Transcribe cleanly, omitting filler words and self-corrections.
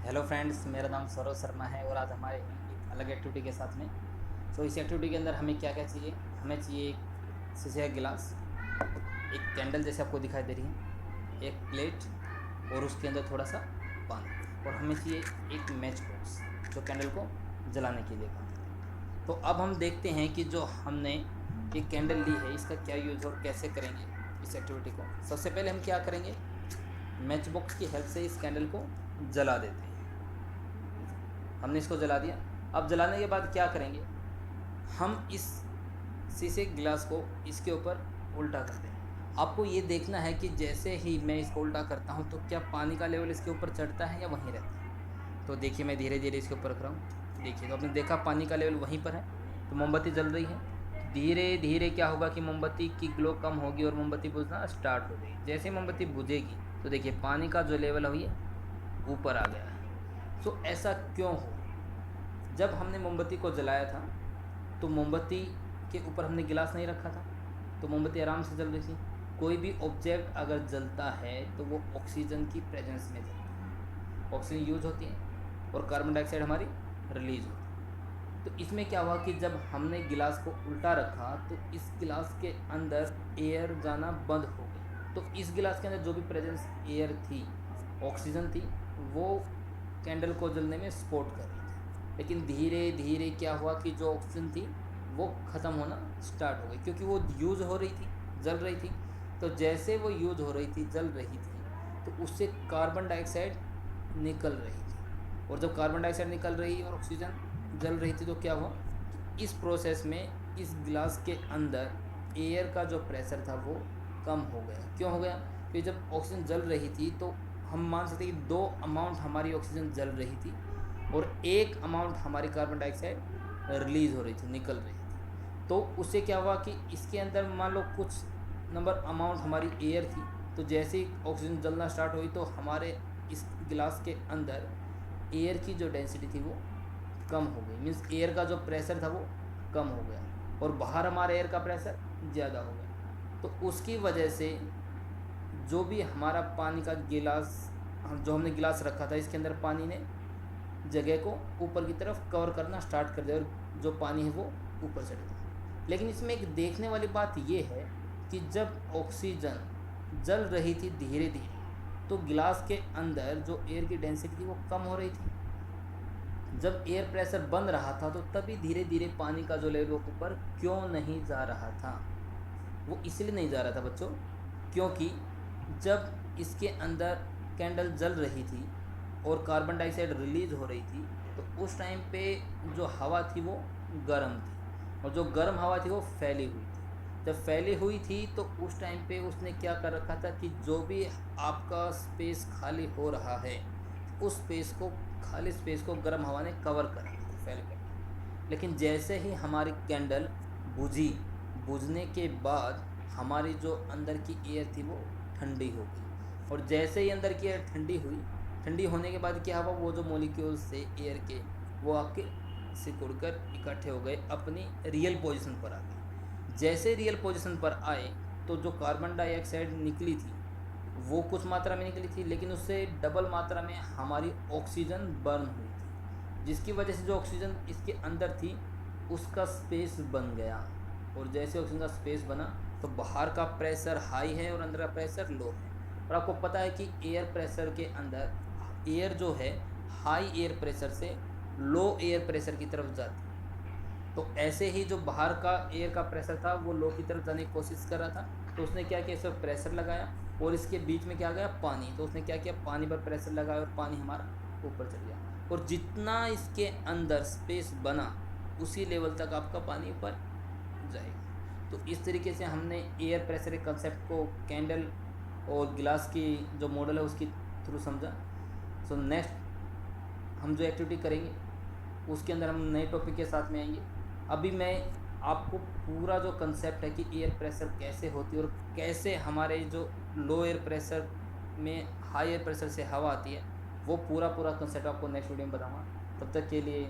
Hello friends, मेरा नाम सौरभ शर्मा है और आज हमारे एक अलग एक्टिविटी के साथ में। इस एक्टिविटी के अंदर हमें क्या क्या चाहिए। हमें चाहिए एक शीशे का गिलास, एक कैंडल जैसे आपको दिखाई दे रही है, एक प्लेट और उसके अंदर थोड़ा सा पानी, और हमें चाहिए एक मैच बॉक्स जो कैंडल को जलाने के लिए काम आए। तो अब हम देखते हैं कि जो हमने ये कैंडल ली है इसका क्या यूज़ और कैसे करेंगे इस एक्टिविटी को। सबसे पहले हम क्या करेंगे, मैच बॉक्स की हेल्प से इस कैंडल को जला देते हैं। हमने इसको जला दिया। अब जलाने के बाद क्या करेंगे, हम इस शीशे गिलास को इसके ऊपर उल्टा कर दें। आपको ये देखना है कि जैसे ही मैं इसको उल्टा करता हूँ तो क्या पानी का लेवल इसके ऊपर चढ़ता है या वहीं रहता है। तो देखिए, मैं धीरे धीरे इसके ऊपर रख रहा हूँ। देखिए, तो आपने देखा पानी का लेवल वहीं पर है, तो मोमबत्ती जल रही है। धीरे धीरे क्या होगा कि मोमबत्ती की ग्लो कम होगी और मोमबत्ती बुझना स्टार्ट हो जाएगी। जैसे मोमबत्ती बुझेगी तो देखिए पानी का जो लेवल है ये ऊपर आ गया है। ऐसा क्यों हो, जब हमने मोमबत्ती को जलाया था तो मोमबत्ती के ऊपर हमने गिलास नहीं रखा था, तो मोमबत्ती आराम से जल रही थी। कोई भी ऑब्जेक्ट अगर जलता है तो वो ऑक्सीजन की प्रेजेंस में जलता है, ऑक्सीजन यूज होती है और कार्बन डाइऑक्साइड हमारी रिलीज होती है। तो इसमें क्या हुआ कि जब हमने गिलास को उल्टा रखा तो इस गिलास के अंदर एयर जाना बंद हो गई। तो इस गिलास के अंदर जो भी प्रेजेंस एयर थी, ऑक्सीजन थी, वो कैंडल को जलने में सपोर्ट कर रही थी। लेकिन धीरे धीरे क्या हुआ कि जो ऑक्सीजन थी वो ख़त्म होना स्टार्ट हो गई, क्योंकि वो यूज़ हो रही थी, जल रही थी। तो जैसे वो यूज़ हो रही थी, जल रही थी, तो उससे कार्बन डाइऑक्साइड निकल रही थी। और जब कार्बन डाइऑक्साइड निकल रही और ऑक्सीजन जल रही थी तो क्या हुआ कि इस प्रोसेस में इस गिलास के अंदर एयर का जो प्रेशर था वो कम हो गया। क्यों हो गया? क्योंकि जब ऑक्सीजन जल रही थी तो हम मान सकते हैं कि दो अमाउंट हमारी ऑक्सीजन जल रही थी और एक अमाउंट हमारी कार्बन डाइऑक्साइड रिलीज़ हो रही थी, निकल रही थी। तो उससे क्या हुआ कि इसके अंदर मान लो कुछ नंबर अमाउंट हमारी एयर थी, तो जैसे ही ऑक्सीजन जलना स्टार्ट हुई तो हमारे इस गिलास के अंदर एयर की जो डेंसिटी थी वो कम हो गई। मीन्स एयर का जो प्रेशर था वो कम हो गया और बाहर हमारे एयर का प्रेशर ज़्यादा हो गया। तो उसकी वजह से जो भी हमारा पानी का गिलास, जो हमने गिलास रखा था इसके अंदर पानी ने जगह को ऊपर की तरफ कवर करना स्टार्ट कर दिया और जो पानी है वो ऊपर चढ़ गया। लेकिन इसमें एक देखने वाली बात ये है कि जब ऑक्सीजन जल रही थी धीरे धीरे तो गिलास के अंदर जो एयर की डेंसिटी थी वो कम हो रही थी। जब एयर प्रेशर बन रहा था तो तभी धीरे धीरे पानी का जो लेवल ऊपर क्यों नहीं जा रहा था। वो इसलिए नहीं जा रहा था बच्चों, क्योंकि जब इसके अंदर कैंडल जल रही थी और कार्बन डाइऑक्साइड रिलीज हो रही थी तो उस टाइम पे जो हवा थी वो गर्म थी और जो गर्म हवा थी वो फैली हुई थी। जब फैली हुई थी तो उस टाइम पे उसने क्या कर रखा था कि जो भी आपका स्पेस खाली हो रहा है उस स्पेस को, खाली स्पेस को गर्म हवा ने कवर कर लिया था, फैल कर। लेकिन जैसे ही हमारी कैंडल बुझी, बुझने के बाद हमारी जो अंदर की एयर थी वो ठंडी हो गई और जैसे ही अंदर की एयर ठंडी हुई, ठंडी होने के बाद क्या हुआ, वो जो मॉलिक्यूल्स थे एयर के वो आके सिकुड़ कर इकट्ठे हो गए, अपनी रियल पोजीशन पर आ गए। जैसे रियल पोजीशन पर आए तो जो कार्बन डाइऑक्साइड निकली थी वो कुछ मात्रा में निकली थी, लेकिन उससे डबल मात्रा में हमारी ऑक्सीजन बर्न हुई थी, जिसकी वजह से जो ऑक्सीजन इसके अंदर थी उसका स्पेस बन गया। और जैसे ऑक्सीजन का स्पेस बना तो बाहर का प्रेशर हाई है और अंदर का प्रेशर लो है। और आपको पता है कि एयर प्रेशर के अंदर एयर जो है हाई एयर प्रेशर से लो एयर प्रेशर की तरफ जाती है। तो ऐसे ही जो बाहर का एयर का प्रेशर था वो लो की तरफ जाने की कोशिश कर रहा था, तो उसने क्या किया, इस पर प्रेशर लगाया और इसके बीच में क्या गया, पानी। तो उसने क्या किया, पानी पर प्रेशर लगाया और पानी हमारा ऊपर चल गया। और जितना इसके अंदर स्पेस बना उसी लेवल तक आपका पानी ऊपर जाएगा। तो इस तरीके से हमने एयर प्रेशर के कंसेप्ट को कैंडल और गिलास की जो मॉडल है उसकी थ्रू समझा। नेक्स्ट हम जो एक्टिविटी करेंगे उसके अंदर हम नए टॉपिक के साथ में आएंगे। अभी मैं आपको पूरा जो कंसेप्ट है कि एयर प्रेशर कैसे होती है और कैसे हमारे जो लो एयर प्रेशर में हाई एयर प्रेशर से हवा आती है, वो पूरा कंसेप्ट आपको नेक्स्ट वीडियो में बताऊंगा। तब तक के लिए